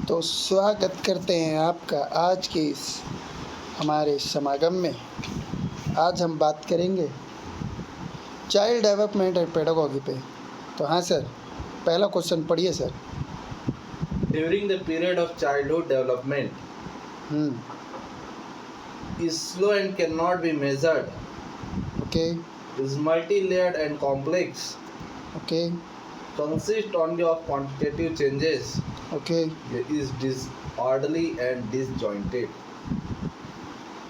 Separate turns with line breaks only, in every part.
तो स्वागत करते हैं आपका आज के इस हमारे समागम में। आज हम बात करेंगे चाइल्ड डेवलपमेंट एंड पेडागोगी पे। तो हाँ सर, पहला क्वेश्चन पढ़िए sir.
During the period of childhood development is slow and cannot be measured,
okay
is multi-layered and complex,
okay
consists only of quantitative changes,
okay
is disorderly and disjointed.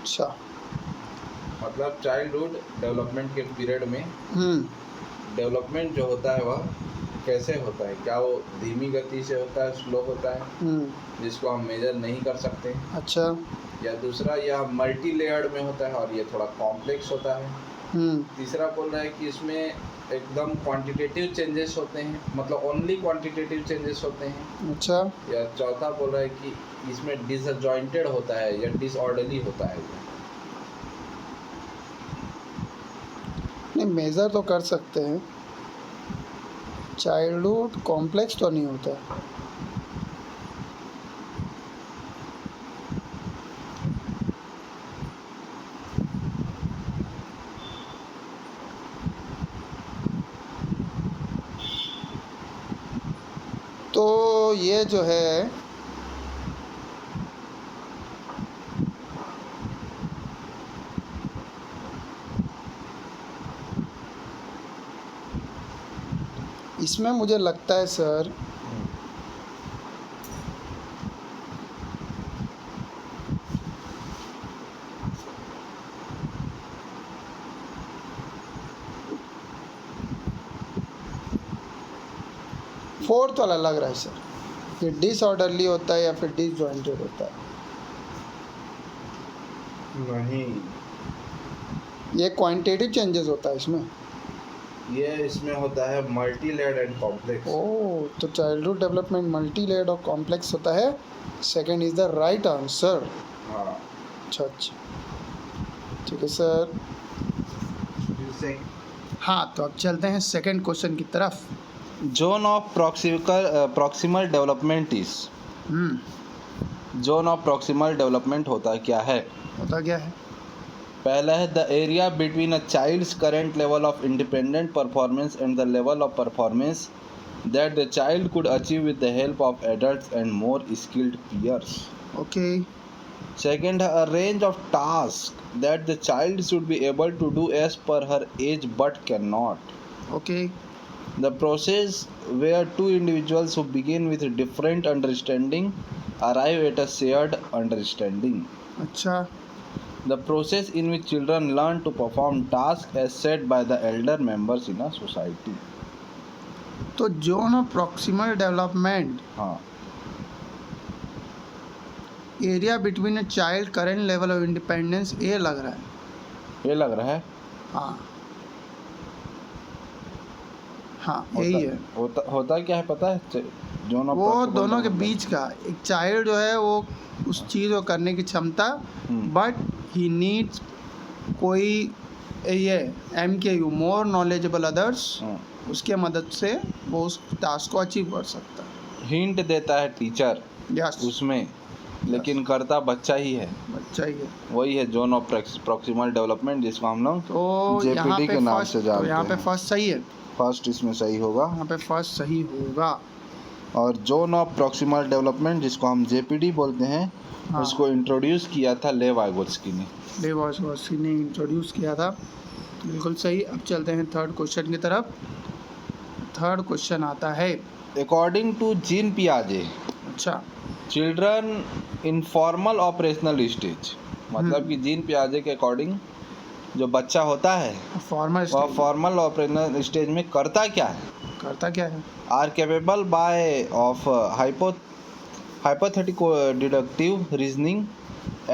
अच्छा
मतलब childhood development के period में development जो होता है वह कैसे होता है, क्या वो धीमी गति से होता है, स्लो होता है जिसको हम मेजर नहीं कर सकते,
अच्छा
या दूसरा यह मल्टी लेयर्ड में होता है और ये थोड़ा कॉम्प्लेक्स होता है। तीसरा बोल रहा है कि इसमें एकदम क्वांटिटेटिव चेंजेस होते हैं, मतलब ओनली क्वांटिटेटिव चेंजेस होते हैं।
अच्छा
या चौथा बोल रहा है कि इसमें डिसजॉइंटेड होता है या डिसऑर्डरली होता है।
नहीं, मेज़र तो कर सकते हैं, चाइल्डहुड कॉम्प्लेक्स तो नहीं होता। तो ये जो है इसमें मुझे लगता है सर फोर्थ वाला लग रहा है सर, ये डिसऑर्डरली होता है या फिर डिसजॉइंटेड होता है।
नहीं,
ये क्वांटिटेटिव चेंजेस होता है इसमें।
ये इसमें होता है मल्टी लेयर्ड एंड कॉम्प्लेक्स।
ओह, तो चाइल्डहुड डेवलपमेंट मल्टी लेयर्ड और कॉम्प्लेक्स होता है। Second is the right answer.
हाँ,
अच्छा अच्छा, ठीक है सर। हाँ, तो अब चलते हैं सेकंड क्वेश्चन की तरफ।
Zone of proximal development is zone of proximal development होता क्या है?
होता क्या है?
पहला है the area between a child's current level of independent performance and the level of performance that the child could achieve with the help of adults and more skilled peers.
Okay
Second, a range of tasks that the child should be able to do as per her age but cannot.
Okay
The process where two individuals who begin with different understanding arrive at a shared understanding.
अच्छा
The process in which children learn to perform tasks as set by the elder members in a society.
तो zone of proximal development,
हाँ,
area between a child current level of independence, ये लग रहा है।
ये लग रहा है।
हाँ हाँ, यही है।
होता क्या है पता है? जोन ऑफ
वो दोनों के बीच का, एक चाइल्ड जो है वो उस चीज़ को करने की क्षमता, बट ही नीड्स कोई ये MKU मोर नॉलेजेबल अदर्स, उसके मदद से वो उस टास्क को अचीव कर सकता है।
हिंट देता है टीचर
यस,
उसमें, लेकिन करता बच्चा ही है।
बच्चा ही है।
वही है जोन ऑफ प्रॉक्सिमल डेवलपमेंट, जिसको हम लोग
तो
JPD के नाम से जानते हैं।
यहाँ पे फर्स्ट सही है,
फर्स्ट इसमें सही होगा।
यहाँ पे फर्स्ट सही होगा।
और जोन ऑफ प्रॉक्सिमल डेवलपमेंट जिसको हम JPD बोलते हैं,
हाँ,
उसको इंट्रोड्यूस किया था लेव वाइगोत्स्की ने।
लेव वाइगोत्स्की ने इंट्रोड्यूस किया था, बिल्कुल सही। अब चलते हैं थर्ड क्वेश्चन की तरफ। थर्ड क्वेश्चन आता है,
अकॉर्डिंग टू जीन पियाजे,
अच्छा,
children in formal operational stage, मतलब कि जीन पियाजे के अकॉर्डिंग जो बच्चा होता है
फॉर्मल
वह फॉर्मल ऑपरेशनल स्टेज में करता क्या है?
करता क्या है?
Are capable by of hypothetical deductive reasoning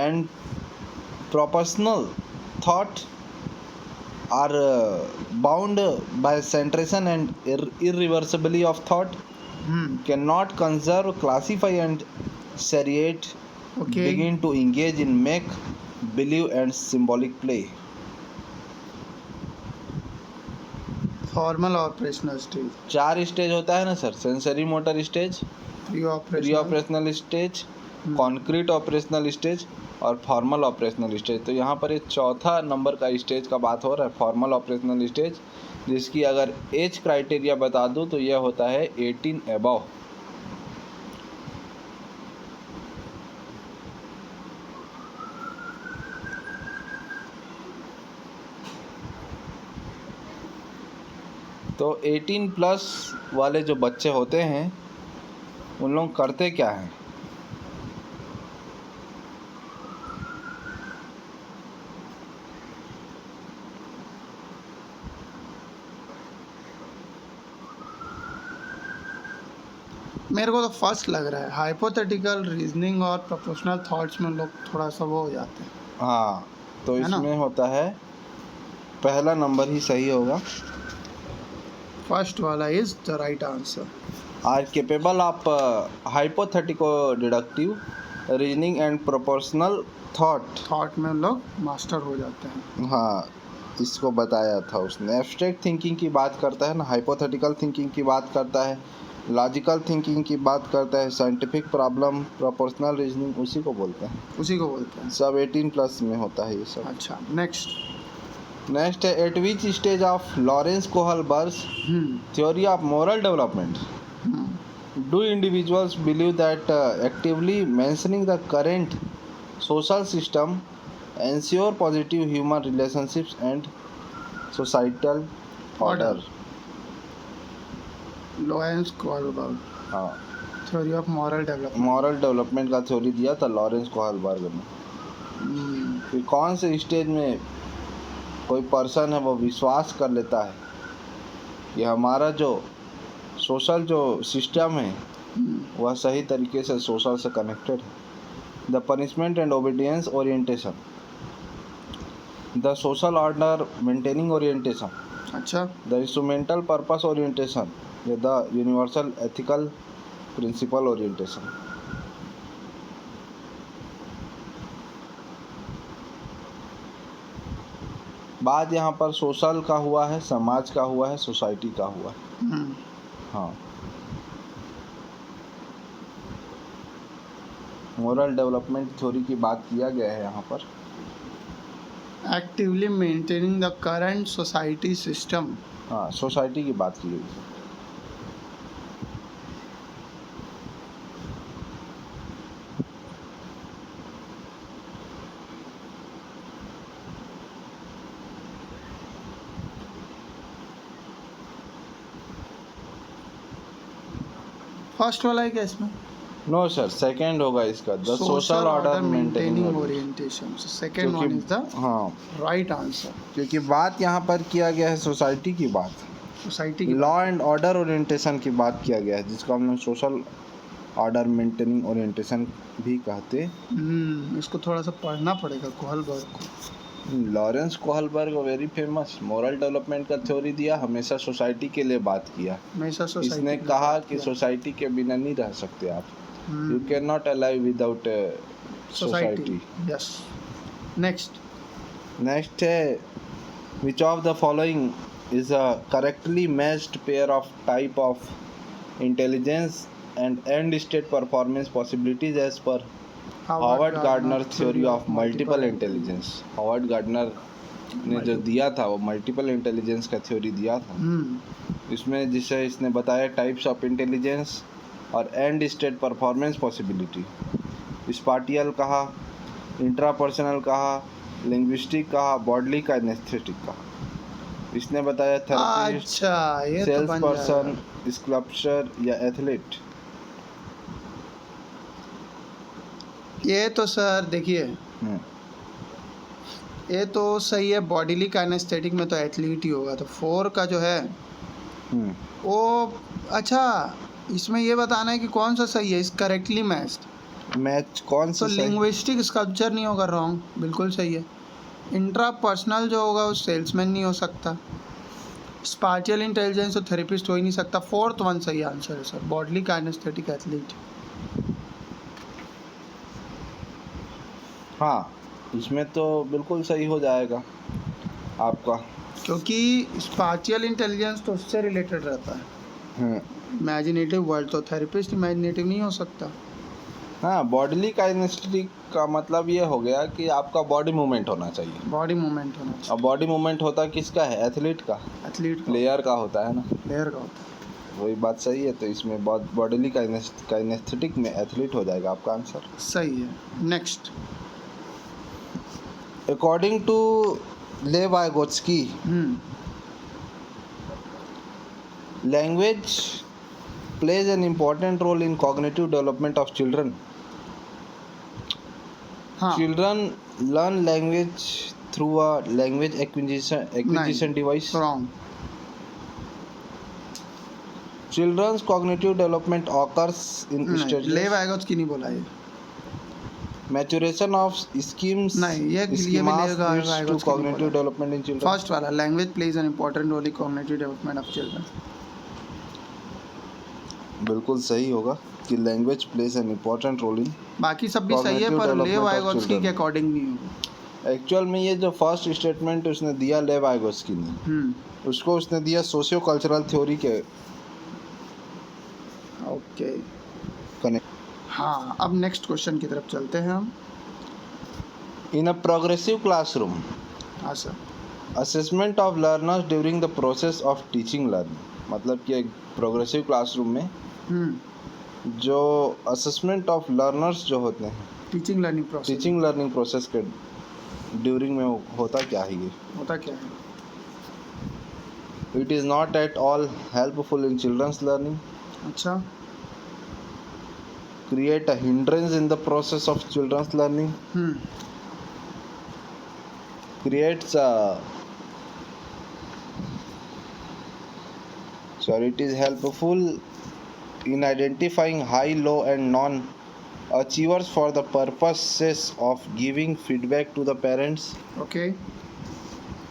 and propositional thought, are bound by centration and irreversibility of thought, cannot conserve, classify and seriate,
Okay.
begin to engage in make, believe and symbolic play.
Formal operational stage,
4 stage होता है ना sir, sensory motor stage,
pre
pre operational stage, concrete operational stage और formal operational stage. तो यहाँ पर एक चौथा number का स्टेज का बात हो रहा है, फॉर्मल ऑपरेशनल स्टेज, जिसकी अगर एज क्राइटेरिया बता दूँ तो यह होता है 18 एबव। तो 18 प्लस वाले जो बच्चे होते हैं उन लोग करते क्या हैं?
मेरे को तो फर्स्ट लग रहा है हाइपोथेटिकल रीजनिंग और प्रोपोर्शनल थॉट्स में लोग थोड़ा सा वो हो जाते हैं।
हाँ, तो
है ना?
इसमें होता है पहला नंबर ही सही होगा।
फर्स्ट वाला is the right answer.
Are capable of hypothetico deductive reasoning and proportional
thought में लोग मास्टर हो जाते हैं।
हाँ, इसको बताया था उसने। एब्स्ट्रैक्ट थिंकिंग की बात करता है ना, हाइपोथेटिकल थिंकिंग की बात करता है, लॉजिकल थिंकिंग की बात करता है, साइंटिफिक प्रॉब्लम, प्रोपोर्शनल रीजनिंग उसी को बोलते हैं।
उसी को बोलते हैं।
सब 18 प्लस में होता है ये सब।
अच्छा,
नेक्स्ट है at which stage of Lawrence Kohlberg's theory of moral development do individuals believe that actively mentioning the current social system ensure positive human relationships and societal order।
Lawrence Kohlberg,
हाँ,
theory of moral development.
Moral development का theory दिया था Lawrence Kohlberg ने। कि कौन से stage में कोई पर्सन है वो विश्वास कर लेता है कि हमारा जो सोशल जो सिस्टम है वह सही तरीके से सोशल से कनेक्टेड है। The punishment and obedience orientation, the social order maintaining orientation,
अच्छा,
द इंस्ट्रूमेंटल पर्पस ओरिएंटेशन या the universal ethical principle orientation. बात यहाँ पर सोशल का हुआ है, समाज का हुआ है, सोसाइटी का हुआ है। हाँ, मोरल डेवलपमेंट थ्योरी की बात किया गया है यहाँ पर।
Actively maintaining the current society system.
हाँ, सोसाइटी की बात की गई है।
फर्स्ट वाला है क्या इसमें?
नो सर, सेकंड होगा इसका, the social order maintaining
orientation. Second one is the
हाँ
राइट आंसर।
क्योंकि बात यहाँ पर किया गया है सोसाइटी की बात,
सोसाइटी की
लॉ एंड ऑर्डर ओरिएंटेशन की बात किया गया है, जिसको हम लोग सोशल ऑर्डर मेंटेनिंग ओरिएंटेशन भी कहते।
इसको थोड़ा सा पढ़ना पड़ेगा कोहलबर्ग को।
Lawrence Kohlberg very famous, moral development का थ्योरी दिया, हमेशा सोसाइटी के लिए बात किया।
हमेशा सोसाइटी
इसने कहा कि सोसाइटी के बिना नहीं रह सकते आप, you can not alive without society.
Yes.
Next है which of the following is a correctly matched pair of type of intelligence and and state performance possibilities as per Howard Gardner theory of multiple intelligence. Howard Gardner ने जो दिया था वो multiple intelligence का theory दिया था। इसमें जिसे इसने बताया टाइप्स ऑफ इंटेलिजेंस और एंड स्टेट परफॉर्मेंस पॉसिबिलिटी। स्पाटियल कहा, इंट्रापर्सनल कहा, लिंग्विस्टिक कहा, बॉडली का, एनेस्थेटिक कहा। इसने बताया थेरेपिस्ट, सेल्स पर्सन, स्कल्पचर या एथलीट।
ये तो सर देखिए, ये तो सही है, बॉडीली काइनेस्थेटिक में तो एथलीट ही होगा, तो 4 का जो है वो अच्छा, इसमें ये बताना है कि कौन सा सही है, इस करेक्टली मैच कौन सा? तो लिंग्विस्टिक स्कल्पचर नहीं होगा, रॉन्ग, बिल्कुल सही है। इंट्रापर्सनल जो होगा वो सेल्समैन नहीं हो सकता। स्पाटियल इंटेलिजेंस तो थेरेपिस्ट हो ही नहीं सकता। 4th वन सही आंसर है सर, बॉडीली काइनेस्थेटिक एथलीट। हाँ,
इसमें तो बिल्कुल सही हो जाएगा आपका।
क्योंकि स्पाटियल इंटेलिजेंस तो उससे रिलेटेड रहता है। इमेजिनेटिव वर्ल्ड तो थेरेपिस्ट इमेजिनेटिव नहीं हो सकता।
हाँ, बॉडीली काइनेस्थेटिक का मतलब ये हो गया कि आपका बॉडी मूवमेंट होना चाहिए।
बॉडी मूवमेंट होना चाहिए।
अब बॉडी मूवमेंट होता किसका है? एथलीट का,
एथलीट का,
प्लेयर का होता है ना।
प्लेयर का होता है।
वही बात सही है, तो इसमें बॉडीली काइनेस्थेटिक में एथलीट हो जाएगा आपका आंसर।
सही है। Next.
According to Lev Vygotsky, language plays an important role in cognitive development of children.
हाँ।
Children learn language through a language acquisition device.
Wrong.
Children's cognitive development occurs in stages.
लेव Vygotsky नहीं बोला ये।
Maturation of schemas leads to cognitive development in children.
First वाला, language plays an important role in cognitive development of children.
बिल्कुल सही होगा कि language plays an important role in.
बाकी सब भी सही है, पर लेव वाइगोत्स्की के अकॉर्डिंग नहीं होगा।
एक्चुअल में ये जो फर्स्ट स्टेटमेंट उसने दिया लेव वाइगोत्स्की ने, उसको उसने दिया सोशियो कल्चरल थ्योरी के।
Okay,
connect.
हाँ, अब नेक्स्ट क्वेश्चन की तरफ चलते हैं हम।
इन अ प्रोग्रेसिव क्लासरूम,
हाँ sir,
assessment of learners during the process of teaching learning, मतलब कि एक प्रोग्रेसिव क्लासरूम में जो असेसमेंट ऑफ लर्नर्स जो होते हैं
टीचिंग लर्निंग प्रोसेस
के ड्यूरिंग में होता क्या है? ये
होता क्या है?
It is not at all helpful in children's learning.
अच्छा।
Create a hindrance in the process of children's learning. Creates it is helpful in identifying high, low and non achievers for the purposes of giving feedback to the parents.
Okay.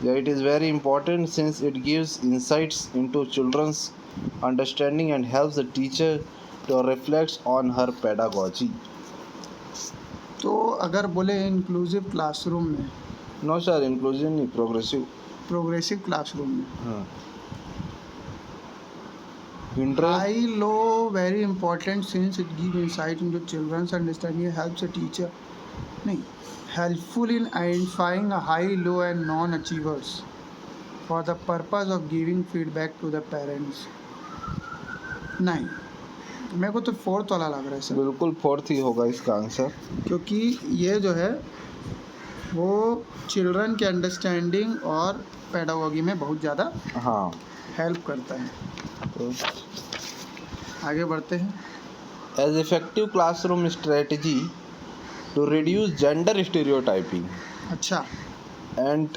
Yeah, it is very important since it gives insights into children's understanding and helps the teacher to reflect on her pedagogy.
तो अगर बोले inclusive classroom में,
no sir, inclusive नहीं, progressive
classroom में।
हाँ,
high, low, very important since it gives insight into children's understanding, helps a teacher, नहीं, helpful in identifying a high, low and non-achievers for the purpose of giving feedback to the parents. नहीं, मेरे को तो fourth वाला लग रहा है sir.
बिल्कुल फोर्थ ही होगा इसका आंसर, क्योंकि
ये जो है वो चिल्ड्रन के अंडरस्टैंडिंग और पेडागोगी में बहुत ज़्यादा
हाँ
हेल्प करता है। तो आगे बढ़ते हैं।
As effective classroom strategy to reduce gender stereotyping,
अच्छा,
and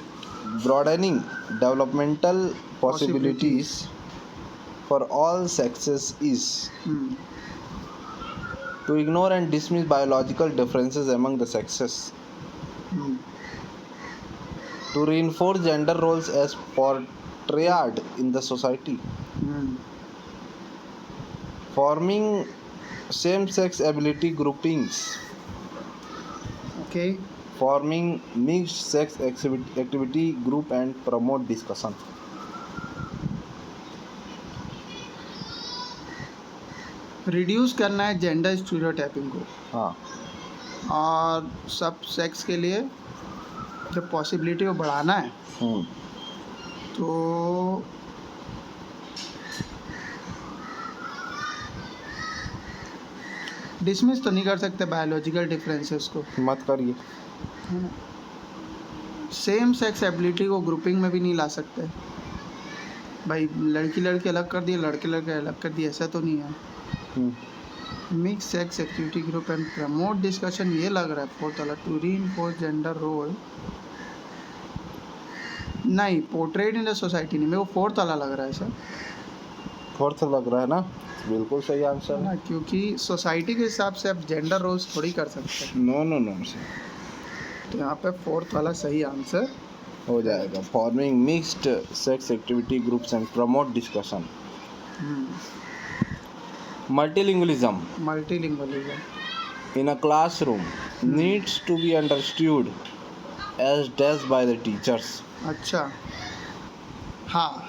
broadening developmental possibilities for all sexes is to ignore and dismiss biological differences among the sexes, to reinforce gender roles as portrayed in the society, forming same-sex ability groupings,
okay,
forming mixed sex activity group and promote discussion.
Reduce करना है gender stereotyping को,
हाँ,
और सब sex के लिए जब possibility को बढ़ाना है तो डिसमिस तो नहीं कर सकते बायोलॉजिकल डिफरेंसेस को,
मत करिए।
सेम सेक्स एबिलिटी को ग्रुपिंग में भी नहीं ला सकते भाई, लड़की लड़के अलग कर दिए, लड़के लड़के अलग कर दिए, ऐसा तो नहीं है। Mix sex activity group and promote discussion, ये लग रहा है फोर्थ वाला। टू रीइंफोर्स जेंडर रोल, नहीं, पोर्ट्रेट इन द सोसाइटी नहीं, मेरे को फोर्थ वाला लग रहा है सर।
फोर्थ लग रहा है ना? बिल्कुल सही आंसर है,
क्योंकि सोसाइटी के हिसाब से आप जेंडर रोल्स थोड़ी कर सकते हैं।
नो सर,
तो यहाँ पे फोर्थ वाला सही आंसर
हो जाएगा। Forming mixed sex activity groups and promote discussion. Multilingualism in a classroom needs to be understood as does by the teachers.
अच्छा, हाँ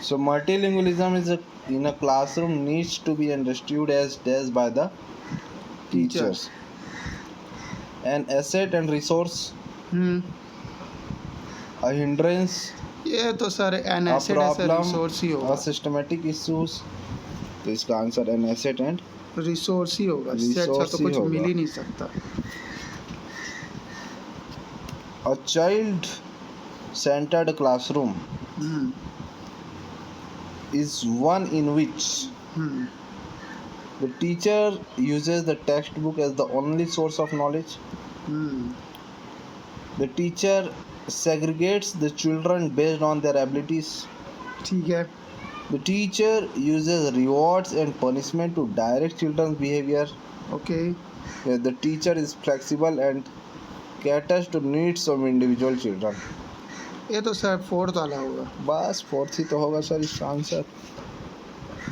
So multilingualism in a classroom needs to be understood as by the teachers. An asset and resource, a hindrance,
ये तो sir an
a
asset ऐसे
problem,
resource ही
a
होगा,
systematic issues. तो इसका answer an asset and
resource ही होगा, इससे अच्छा
Resource
तो
ही
कुछ
होगा।
मिल ही नहीं सकता।
a child centered classroom
hmm
is one in which
hmm
the teacher uses the textbook as the only source of knowledge.
Hmm
The teacher segregates the children based on their abilities.
ठीक है,
The teacher uses rewards and punishment to direct children's behavior.
Okay,
The teacher is flexible and caters to needs of individual children.
ये तो sir fourth वाला होगा,
बस fourth ही तो होगा sir इसका आंसर।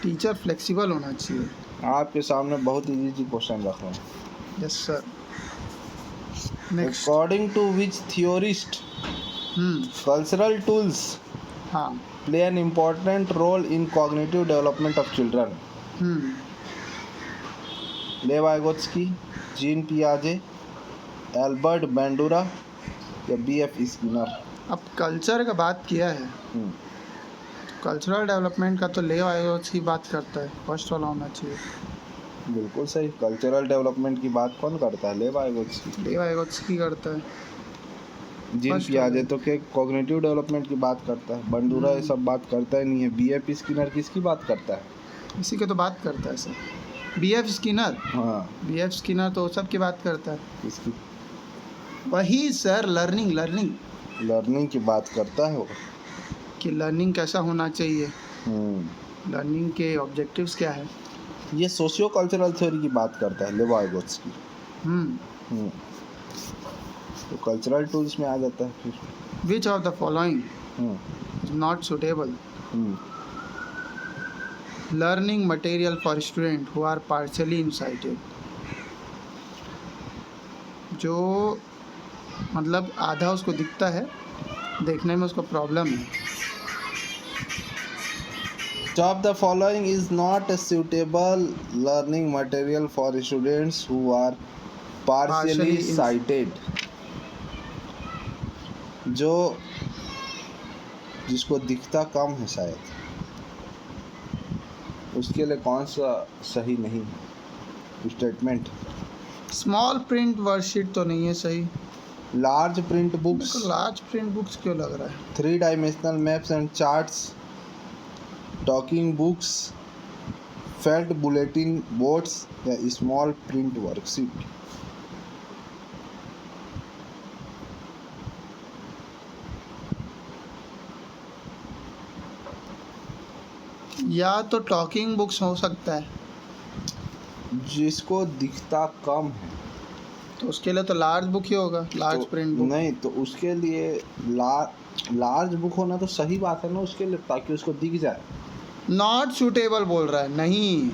टीचर फ्लेक्सिबल होना चाहिए।
आपके सामने बहुत इजी क्वेश्चन रख रहा हूँ।
Yes sir, next.
According to which theorist, cultural tools
हाँ,
play an important role in cognitive development of children. Lev Vygotsky, Jean पियाजे, एल्बर्ट बैंडूरा या बी.एफ. स्किनर।
अब कल्चर का बात किया है, कल्चरल डेवलपमेंट का तो लेव वाइगोत्स्की बात करता है, फर्स्ट वाला होना चाहिए।
बिल्कुल सही। कल्चरल डेवलपमेंट की बात कौन करता है? लेव वाइगोत्स्की।
लेव वाइगोत्स्की करता है।
जीन पियाजे तो के कॉग्निटिव डेवलपमेंट की बात करता है, बंडूरा ये सब बात करता ही नहीं है। बी.एफ. स्किनर किसकी बात करता है?
इसी के तो बात करता है सर, बी.एफ. स्किनर।
हाँ,
बी.एफ. स्किनर तो सब की बात करता है।
किसकी?
वही सर, लर्निंग
की बात करता है वो।
कि लर्निंग कैसा होना चाहिए, लर्निंग के ऑब्जेक्टिव्स क्या है।
ये सोशियो कल्चरल थ्योरी की बात करता है लेव वाइगोत्स्की। तो कल्चरल टूल्स में आ जाता है फिर।
Which of the following is not suitable learning material for student who are partially incited. जो मतलब आधा उसको दिखता है, देखने में उसको प्रॉब्लम है।
Which of the following is not a suitable learning material for students who are partially sighted? जिसको दिखता कम है शायद, उसके लिए कौन सा सही नहीं स्टेटमेंट?
स्मॉल प्रिंट वर्कशीट तो नहीं है सही।
Large print books.
Large print books क्यों लग रहा है?
3 dimensional maps and charts, talking books, felt bulletin boards या स्मॉल प्रिंट वर्कशीट।
या तो टॉकिंग बुक्स हो सकता है,
जिसको दिखता कम है
तो उसके लिए तो लार्ज बुक ही होगा, लार्ज
तो
प्रिंट बुक।
नहीं तो उसके लिए लार्ज बुक होना तो सही बात है ना उसके लिए, ताकि उसको दिख जाए।
नॉट सूटेबल बोल रहा है, नहीं।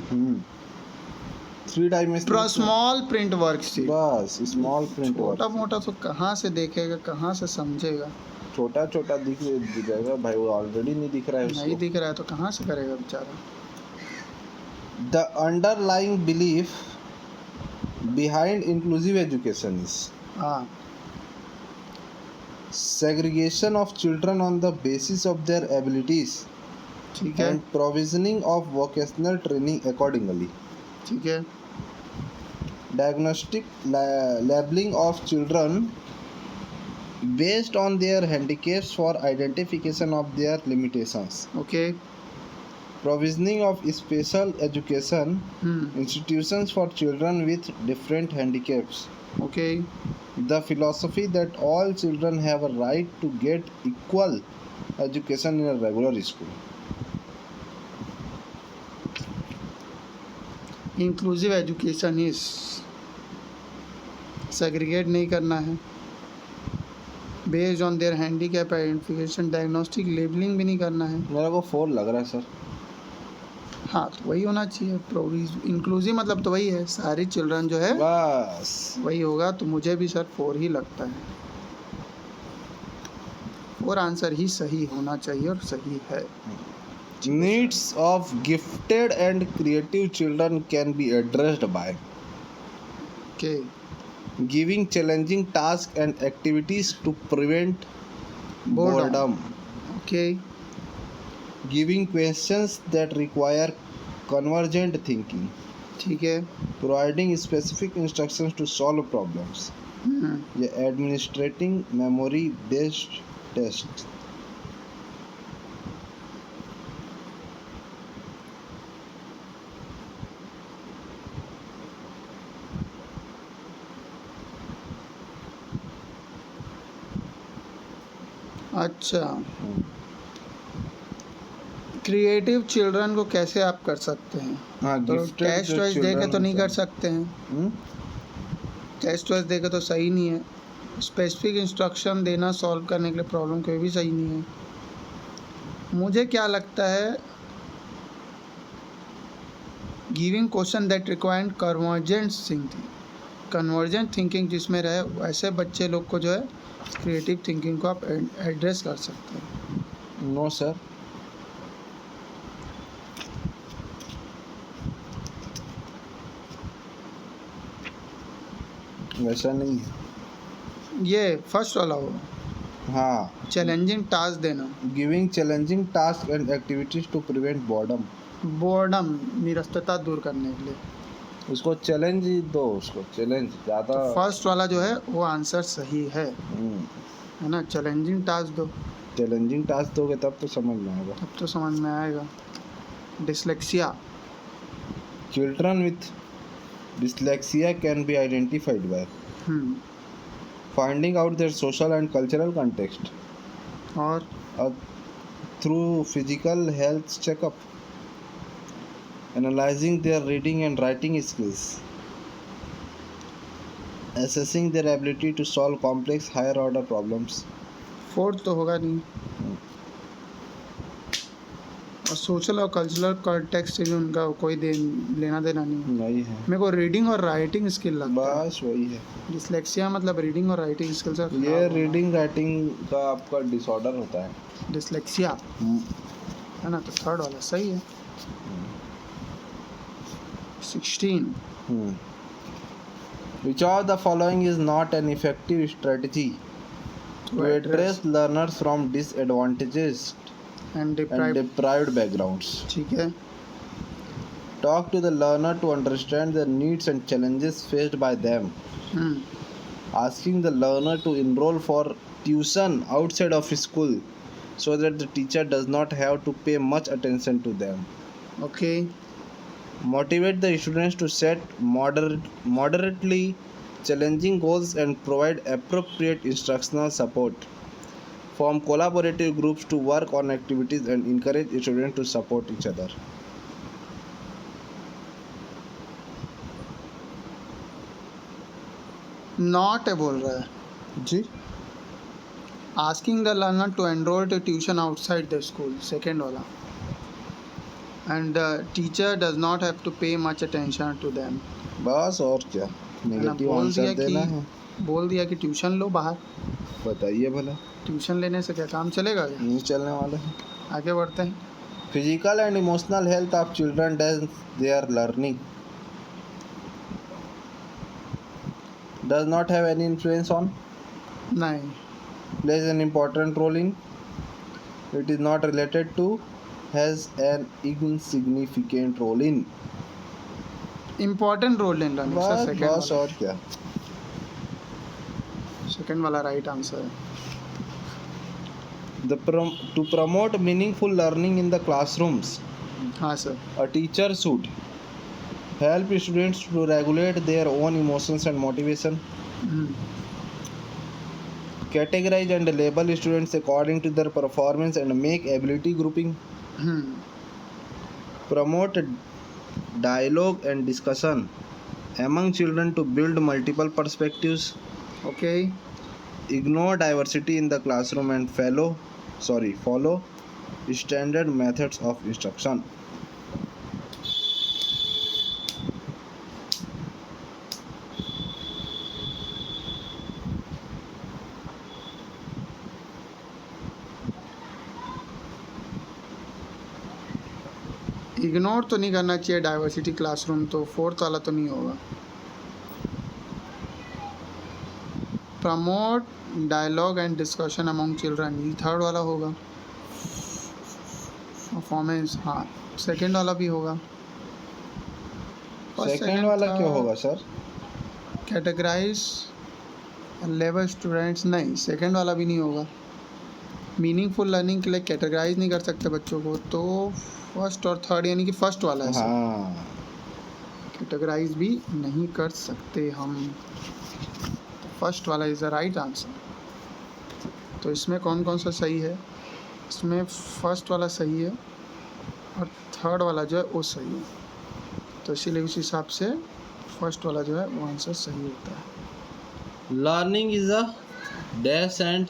3 डायमेंशनल
स्मॉल प्रिंट वर्कशीट,
बस स्मॉल प्रिंट।
छोटा मोटा तो कहाँ से देखेगा, कहाँ से समझेगा?
छोटा छोटा दिख जाएगा भाई, वो ऑलरेडी नहीं दिख रहा है उसको।
नहीं दिख रहा है तो कहाँ से करेगा बेचारा?
The underlying belief behind inclusive education is
हाँ,
segregation of children on the basis of their abilities
ठीक है,
and provisioning of vocational training accordingly.
ठीक है,
Diagnostic labeling of children based on their handicaps for identification of their limitations.
Okay,
Provisioning of special education institutions for children with different handicaps.
Okay,
The philosophy that all children have a right to get equal education in a regular school.
Inclusive education is, segregate नहीं करना है, based on their handicap identification, diagnostic labelling भी नहीं करना है।
मेरे को 4 लग रहा है सर।
हाँ, तो वही होना चाहिए। इंक्लूसिव मतलब तो वही है, सारी चिल्ड्रन जो है
बस
वही होगा, तो मुझे भी सर 4 ही लगता है। फोर आंसर ही सही होना चाहिए और सही है.
Needs of gifted and creative children can be addressed by
Okay.
giving challenging tasks and activities to prevent boredom,
Okay.
giving questions that require convergent thinking,
ठीक है.
providing specific instructions to solve problems, या administrating memory based tests.
अच्छा, creative children को कैसे आप कर सकते हैं?
हाँ,
तो
gifted
टेस्ट
जो
वाइज देके
children
तो नहीं
होते
कर
हैं।
सकते हैं. टेस्ट वाइज देके तो सही नहीं है. स्पेसिफिक इंस्ट्रक्शन देना सॉल्व करने के लिए प्रॉब्लम कोई भी सही नहीं है. मुझे क्या लगता है, giving question that require convergent thinking जिसमें रहे, वैसे बच्चे लोग को जो है क्रिएटिव थिंकिंग को आप एड्रेस कर सकते हैं.
नो सर, वैसा नहीं है.
ये फर्स्ट वाला हो,
हाँ,
चैलेंजिंग टास्क देना,
giving challenging task and activities to prevent boredom.
Boredom निरस्तता दूर करने के लिए.
उसको चैलेंज दो, उसको चैलेंज ज़्यादा.
फर्स्ट वाला जो है वो आंसर सही है ना. चैलेंजिंग टास्क दो,
चैलेंजिंग टास्क दोगे तब तो समझ में आएगा.
तब तो समझ में आएगा. Dyslexia,
children with dyslexia can be identified by finding out their social and cultural context
और
through physical health checkup, analyzing their reading and writing skills, assessing their ability to solve complex higher order problems.
Fourth तो होगा नहीं. और social और cultural context से भी उनका कोई लेना देना नहीं है. मेरे को रीडिंग और राइटिंग स्किल लगता है.
बस वही है.
डिसलेक्सिया मतलब रीडिंग और राइटिंग स्किल से
ये रीडिंग राइटिंग का आपका डिसऑर्डर होता है.
डिसलेक्सिया है ना. तो थर्ड वाला सही है. 16.
Which of the following is not an effective strategy to address learners from disadvantaged
and
deprived backgrounds?
ठीक है.
Talk to the learner to understand their needs and challenges faced by them. Asking the learner to enroll for tuition outside of school so that the teacher does not have to pay much attention to them.
Okay.
Motivate the students to set moderately challenging goals and provide appropriate instructional support. Form collaborative groups to work on activities and encourage students to support each other.
Not है बोल रहा है
जी.
Asking the learner to enroll to tuition outside the school, second वाला. And the teacher does not have to pay much attention to them.
बस और क्या, negative answer देना है.
बोल दिया कि ट्यूशन लो बाहर.
बताइए भला,
ट्यूशन लेने से क्या काम चलेगा?
नहीं चलने वाला है.
आगे बढ़ते हैं.
Physical and emotional health of children does their learning does not have any influence on,
नहीं.
plays an important role in, it is not related to, has an insignificant role in.
Important role in learning sir. Second
बस और क्या,
second वाला right answer है.
to promote meaningful learning in the classrooms,
हाँ sir.
a teacher should help students to regulate their own emotions and motivation, categorize and label students according to their performance and make ability grouping, promote dialogue and discussion among children to build multiple perspectives,
Okay.
ignore diversity in the classroom and follow standard methods of instruction.
Ignore तो नहीं करना चाहिए diversity classroom, तो fourth वाला तो नहीं होगा। Promote dialogue and discussion among children, ये थर्ड वाला होगा। परफॉर्मेंस, हाँ सेकंड वाला भी होगा।
सेकंड वाला क्यों होगा सर?
कैटेगराइज लेवल स्टूडेंट्स, नहीं सेकंड वाला भी नहीं होगा। मीनिंगफुल लर्निंग के लिए कैटेगराइज नहीं कर सकते बच्चों को, तो फर्स्ट और थर्ड यानी कि फर्स्ट वाला है।
हाँ,
कैटेगराइज भी नहीं कर सकते हम, फर्स्ट वाला इज़ द राइट आंसर। तो इसमें कौन कौन सा सही है? इसमें फर्स्ट वाला सही है और थर्ड वाला जो है वो सही है, तो इसीलिए उस हिसाब से फर्स्ट वाला जो है वो आंसर सही होता है।
Learning is a dash and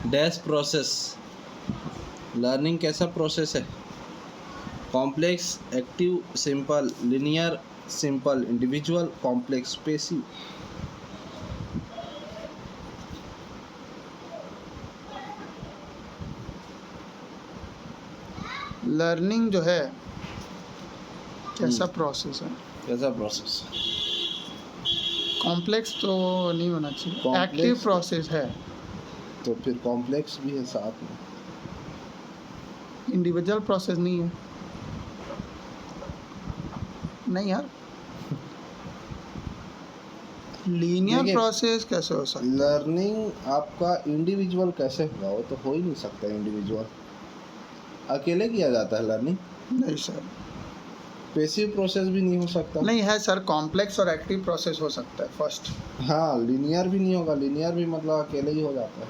dash process. Learning कैसा प्रोसेस है? Complex, active, simple, linear, simple, individual, complex, passive.
Learning जो है कैसा प्रोसेस है?
कैसा प्रोसेस?
कॉम्प्लेक्स तो नहीं होना चाहिए,
Complex
एक्टिव प्रोसेस है।
तो फिर कॉम्प्लेक्स भी है साथ में।
इंडिविजुअल प्रोसेस नहीं है, नहीं यार। लीनियर
देखिए,
प्रोसेस कैसे हो सकता है?
लर्निंग आपका इंडिविजुअल कैसे होगा? वो तो हो ही नहीं सकता इंडिविजुअल। अकेले किया जाता है लर्निंग।
नहीं सर,
पैसिव प्रोसेस भी नहीं हो सकता।
नहीं है सर, कॉम्प्लेक्स और एक्टिव प्रोसेस हो सकता है फर्स्ट।
हाँ, लिनियर भी नहीं होगा। लिनियर भी मतलब अकेले ही हो जाता है,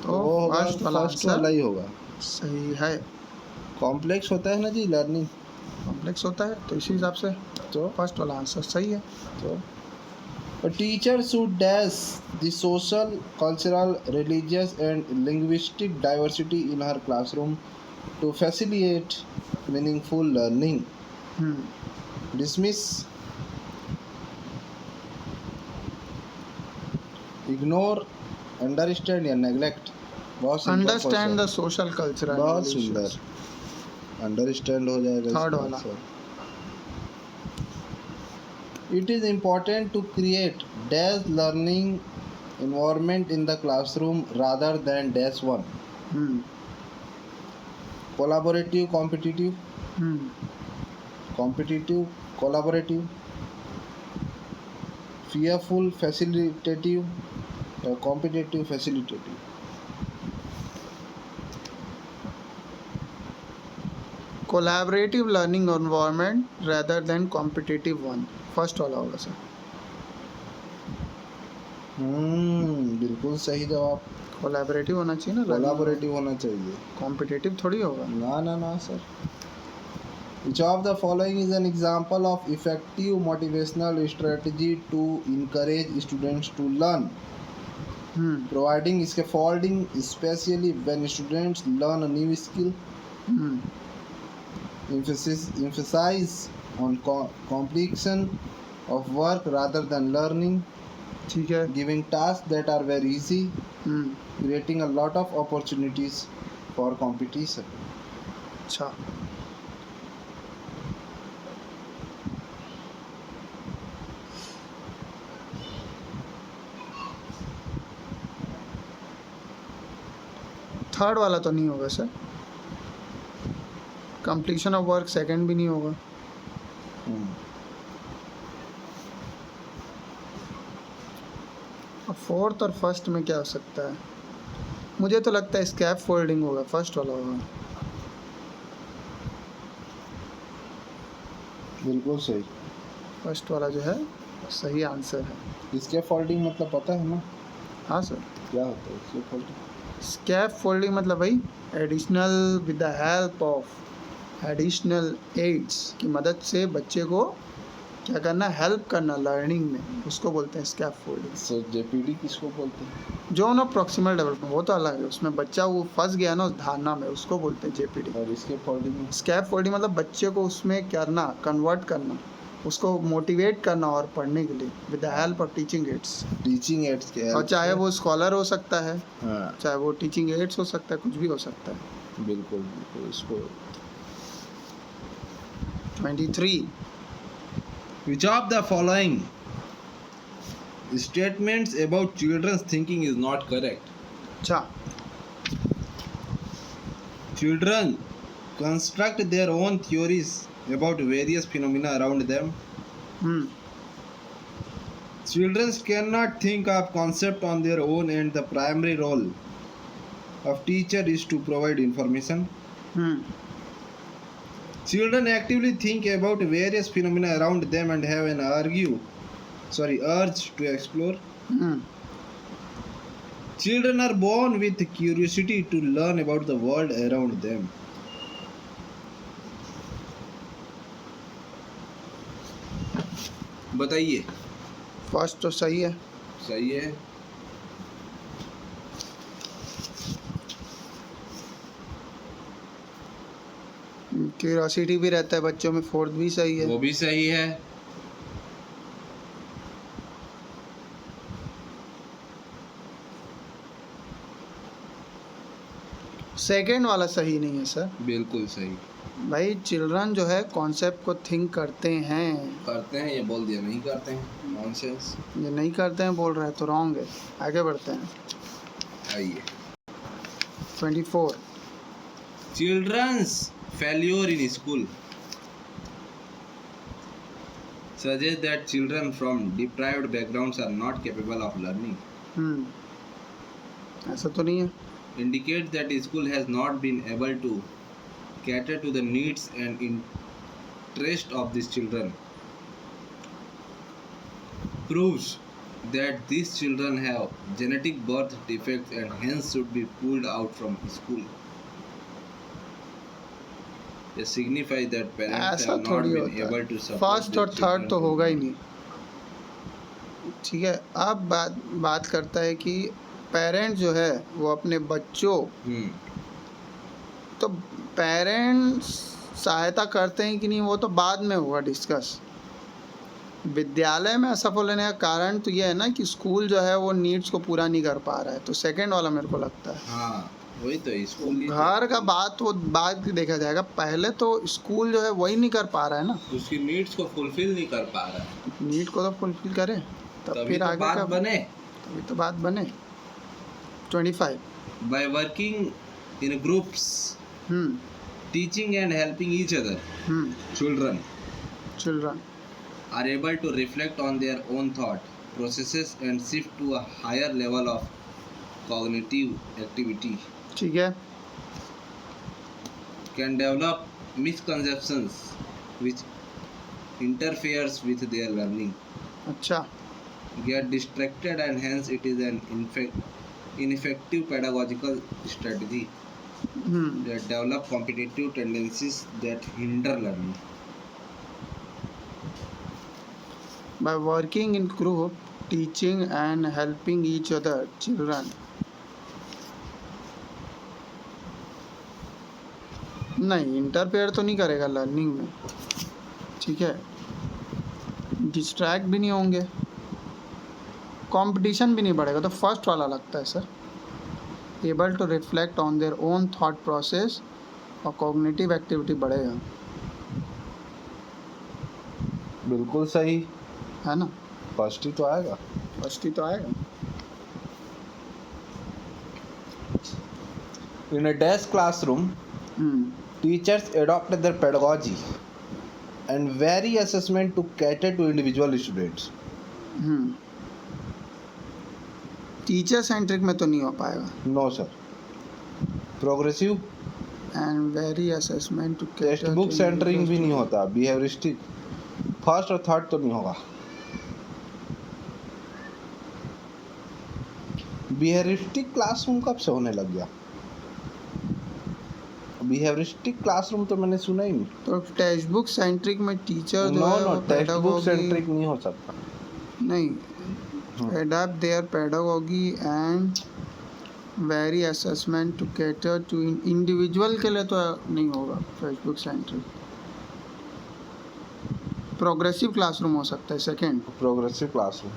तो
वो होगा
फर्स्ट वाला
फर्स्ट वाला ही होगा।
सही है।
कॉम्प्लेक्स होता है ना जी लर्निंग,
कॉम्प्लेक्स होता है, तो इसी हिसाब से
तो
फर्स्ट वाला आंसर सही है।
A teacher should dash the social, cultural, religious and linguistic diversity in her classroom to facilitate meaningful learning. Dismiss, ignore, understand या neglect। बहुत simple
understand the
question।
Social cultural,
बहुत सुंदर। अंडरस्टैंड हो जाएगा
third
इसका
वाला।
Answer. It is important to create dash learning environment in the classroom rather than dash one. Collaborative, competitive, competitive, collaborative, fearful, facilitative, competitive, facilitative।
Collaborative learning environment rather than competitive one, first वाला होगा sir.
बिल्कुल सही जवाब।
Collaborative होना चाहिए ना,
collaborative होना चाहिए।
कॉम्पिटिटिव थोड़ी होगा।
ना sir. Which of the following is an example of effective motivational strategy to encourage students to learn? Providing scaffolding, especially when students learn a new skill. Emphasize on completion of work rather than learning.
ठीक है।
Giving tasks that are very easy. Creating a lot of opportunities for competition.
अच्छा, third वाला तो नहीं होगा sir. Completion of work second भी नहीं होगा। और फोर्थ और फर्स्ट में क्या हो सकता है? मुझे तो लगता है स्कैप फोल्डिंग होगा, फर्स्ट वाला होगा।
बिल्कुल सही।
फर्स्ट वाला जो है सही आंसर है।
स्कैफोल्डिंग मतलब पता है ना?
हाँ सर।
क्या होता है स्कैफोल्डिंग?
स्कैप फोल्डिंग मतलब भाई additional with the help of additional aids की मदद से बच्चे को क्या करना, हेल्प करना लर्निंग में, उसको बोलते हैं स्कैप फोल्डिंग।
सो जेपीडी किसको बोलते हैं?
जो ना प्रॉक्सिमल डेवलपमेंट, वो तो अलग है, उसमें बच्चा वो फंस गया ना उस धारणा में, उसको बोलते हैं जेपीडी।
और स्कैफोल्डिंग?
स्कैप फोल्डिंग मतलब बच्चे को उसमें करना, कन्वर्ट करना, उसको मोटिवेट करना और पढ़ने के लिए with the help of teaching ads.
Teaching ads के
और चाहे वो स्कॉलर हो सकता है,
हाँ,
चाहे वो टीचिंग एड्स हो सकता है, कुछ भी हो सकता है।
बिल्कुल इसको
23.
Which of the following statements about children's thinking is not correct?
अच्छा.
Children construct their own theories about various phenomena around them. Children cannot think of concept on their own, and the primary role of teacher is to provide information. Children actively think about various phenomena around them and have an urge to explore. Children are born with curiosity to learn about the world around them. बताइए.
First तो सही है.
सही है.
Curiosity भी रहता है बच्चों में, फोर्थ भी सही है.
वो भी सही है.
सेकेंड वाला सही नहीं है सर.
बिल्कुल सही.
भाई चिल्ड्रन जो है कॉन्सेप्ट को थिंक करते हैं.
ये बोल दिया नहीं करते हैं. नॉनसेंस.
ये नहीं करते हैं बोल रहे हैं तो रॉन्ग है. आगे बढ़ते हैं.
आइए.
24.
Children's failure in school suggests that children from deprived backgrounds are not capable of learning.
ऐसा तो नहीं है.
Indicates that school has not been able to cater to the needs and interest of these children. Proves that these children have genetic birth defects and hence should be pulled out from school. It signifies that parents have not been able to support
first और third तो होगा ही नहीं. ठीक है. अब बात करता है कि पेरेंट जो है वो अपने बच्चों, तो पेरेंट्स सहायता करते हैं कि नहीं वो तो बाद में होगा डिस्कस. विद्यालय में असफल होने का कारण तो ये है ना कि स्कूल जो है वो नीड्स को पूरा नहीं कर पा रहा है. तो सेकंड वाला मेरे को लगता है.
हाँ वही तो. स्कूल
घर का बात वो बाद देखा जाएगा. पहले तो स्कूल जो है वही नहीं कर पा रहा है ना.
उसकी नीड्स को फुलफिल नहीं कर पा रहा है.
नीड को तो फुलफिल करे तब फिर
तो
आगे
बात
का
बने.
तभी तो बात बने. 25.
By working in groups, teaching and helping each other, children are able to reflect on their own thought processes and shift to a higher level of cognitive activity.
ठीक है.
Can develop misconceptions which interferes with their learning.
अच्छा.
Get distracted and hence it is an ineffective pedagogical strategy. That develop competitive tendencies that hinder learning.
By working in group, teaching and helping each other, children. नहीं, interfere तो नहीं करेगा learning में. ठीक है. Distract भी नहीं होंगे, कंपटीशन भी नहीं बढ़ेगा. तो फर्स्ट वाला लगता है sir. Able to reflect on their own thought process और कॉग्निटिव एक्टिविटी बढ़ेगा.
बिल्कुल सही
है ना.
फर्स्ट ही तो आएगा.
फर्स्ट ही तो आएगा.
In a desk classroom, teachers adopt their pedagogy and vary assessment to cater to individual students.
Teacher centric में तो नहीं हो पाएगा.
No sir. Progressive
and very assessment to
text book centering भी नहीं होता. बिहेवियरिस्टिक फर्स्ट और थर्ड तो नहीं होगा. बिहेवियरिस्टिक क्लासरूम कब से होने लग गया? बिहेवियरिस्टिक क्लासरूम तो मैंने सुना ही नहीं. तो
टेक्स्ट बुक सेंट्रिक में टीचर जो है
नो टेक्स्ट बुक सेंट्रिक नहीं हो सकता.
नहीं. Adapt their pedagogy and vary assessment to cater to individual के लिए तो नहीं होगा फेसबुक सेंट्रिक. प्रोग्रेसिव क्लासरूम हो सकता है. सेकंड
प्रोग्रेसिव क्लासरूम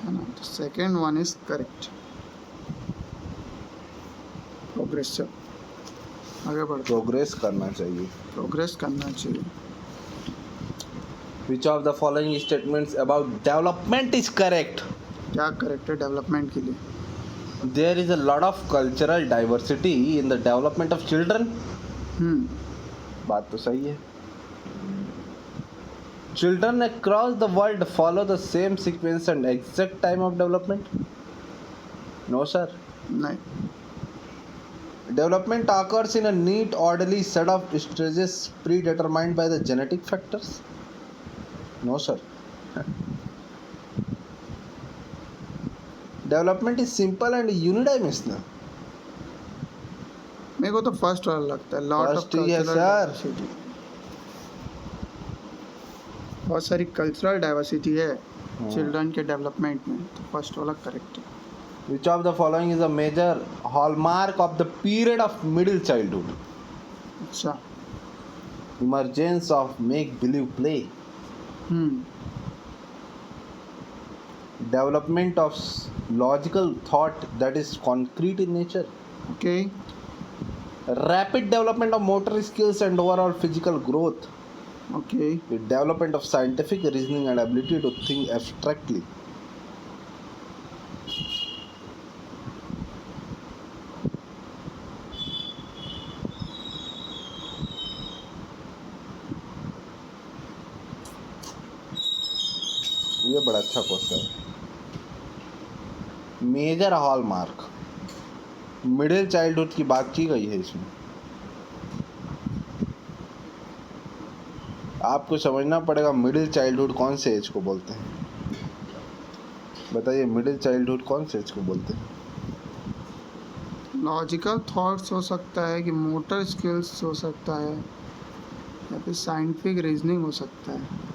है ना. तो second one is correct. Progressive. आगे बढ़.
प्रोग्रेस करना चाहिए.
प्रोग्रेस करना चाहिए.
Which of the following statements about development is correct?
क्या करेक्ट है डेवलपमेंट के लिए?
There is a lot of cultural diversity in the development of children. बात तो सही है. Children across the world follow the same sequence and exact time of development? No, sir.
नहीं.
Development occurs in a neat, orderly set of stages predetermined by the genetic factors? No, sir. Development is simple and unidimensional.
मेरे को तो first वाला लगता है. Lot of
First ही है,
cultural
sir.
Diversity. बहुत सारी कल्चरल डाइवर्सिटी है चिल्ड्रन के डेवलपमेंट में, तो फर्स्ट वाला करेक्ट है.
Which of the following is a major hallmark of the period of middle childhood?
अच्छा.
Emergence of make-believe play. Development of logical thought that is concrete in nature.
Okay.
Rapid development of motor skills and overall physical growth.
Okay.
The development of scientific reasoning and ability to think abstractly. ये बड़ा अच्छा question है. Major hallmark middle childhood की बात की गई है इसमें. आपको समझना पड़ेगा मिडिल चाइल्डहुड कौन से एज को बोलते हैं. बताइए मिडिल चाइल्डहुड कौन से एज को बोलते हैं?
लॉजिकल थॉट्स हो सकता है कि मोटर स्किल्स हो सकता है या फिर साइंटिफिक रीजनिंग हो सकता है.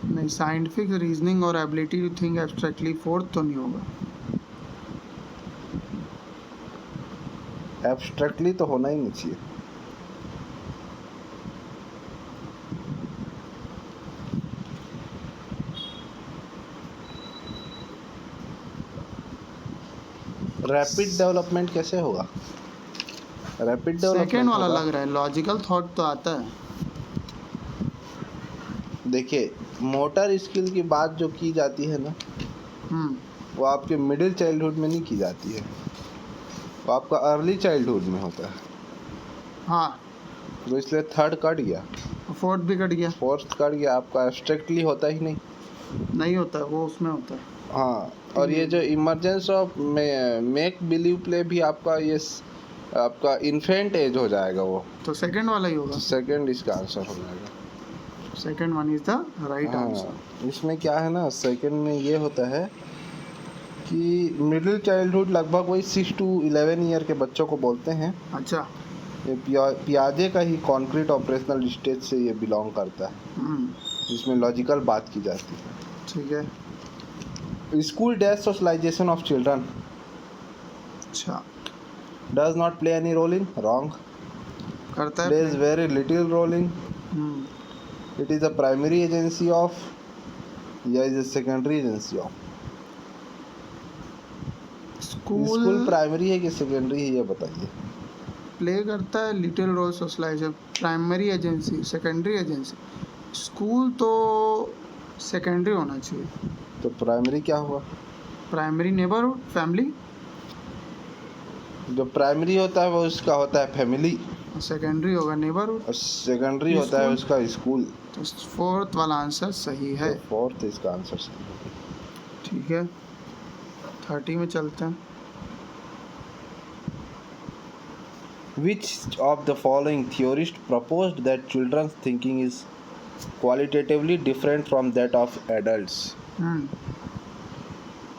नहीं, साइंटिफिक रीजनिंग और ability to think abstractly fourth तो नहीं होगा.
एब्स्ट्रैक्टली तो होना ही नहीं चाहिए. रैपिड डेवलपमेंट कैसे होगा? रैपिड डेवलपमेंट
सेकेंड वाला लग रहा है. लॉजिकल थॉट तो आता है.
देखिए मोटर स्किल की बात जो की जाती है ना, वो आपके मिडिल चाइल्डहुड में नहीं की जाती है, वो आपका अर्ली चाइल्डहुड में होता है.
हाँ.
तो इसलिए थर्ड कट गया,
फोर्थ भी कट गया.
फोर्थ कट गया. आपका एब्स्ट्रैक्टली होता ही नहीं.
नहीं होता है, वो उसमें होता है.
हाँ. और ये जो emergence of make believe play भी आपका ये आपका इन्फेंट एज हो जाएगा. वो
तो सेकंड वाला ही होगा.
सेकंड इसका आंसर हो जाएगा.
Second one is the right answer.
इसमें क्या है ना, सेकंड में ये होता है कि मिडिल चाइल्डहुड लगभग वही 6 to 11 ईयर के बच्चों को बोलते हैं.
अच्छा.
ये पियाजे का ही कॉन्क्रीट ऑपरेशनल स्टेज से ये बिलोंग करता है, जिसमें लॉजिकल बात की जाती है.
ठीक है.
School days socialization of children.
अच्छा.
Does not play any role in. Wrong.
करता है.
Plays very little role in. It is a primary agency of या is a secondary agency of. School primary है कि सेकेंडरी है, ये बताइए.
Play करता है little role socialization. Primary agency, secondary agency. School तो सेकेंडरी होना चाहिए.
तो प्राइमरी क्या हुआ?
Primary neighbourhood, family.
जो प्राइमरी होता है वो उसका होता है फैमिली,
सेकेंडरी होगा नेबरहुड,
और सेकेंडरी होता है उसका स्कूल.
तो फोर्थ वाला आंसर सही है.
तो फोर्थ इसका आंसर सही है.
ठीक है. 30 में चलते हैं.
Which of the following theorists proposed that children's thinking is qualitatively different from that of adults?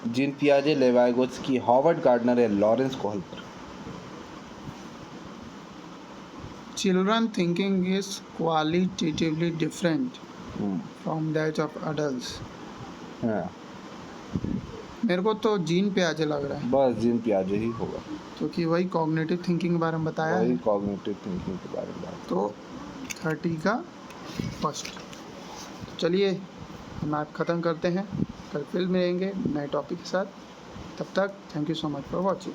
Jean पियाजे, लेवाइगोत्स्की, हॉवर्ड गार्डनर या Lawrence Kohler.
Children thinking is qualitatively different from that of adults.
हाँ.
मेरे को तो gene पियाजे लग रहा है.
बस जीन पियाजे ही होगा,
क्योंकि वही कॉग्निटिव थिंकिंग के बारे में बताया
वही
है.
कॉग्निटिव थिंकिंग के बारे में बात.
तो 30 का फर्स्ट. चलिए हम आप ख़त्म करते हैं. कल फिर मिलेंगे नए टॉपिक के साथ. तब तक thank you so much for watching.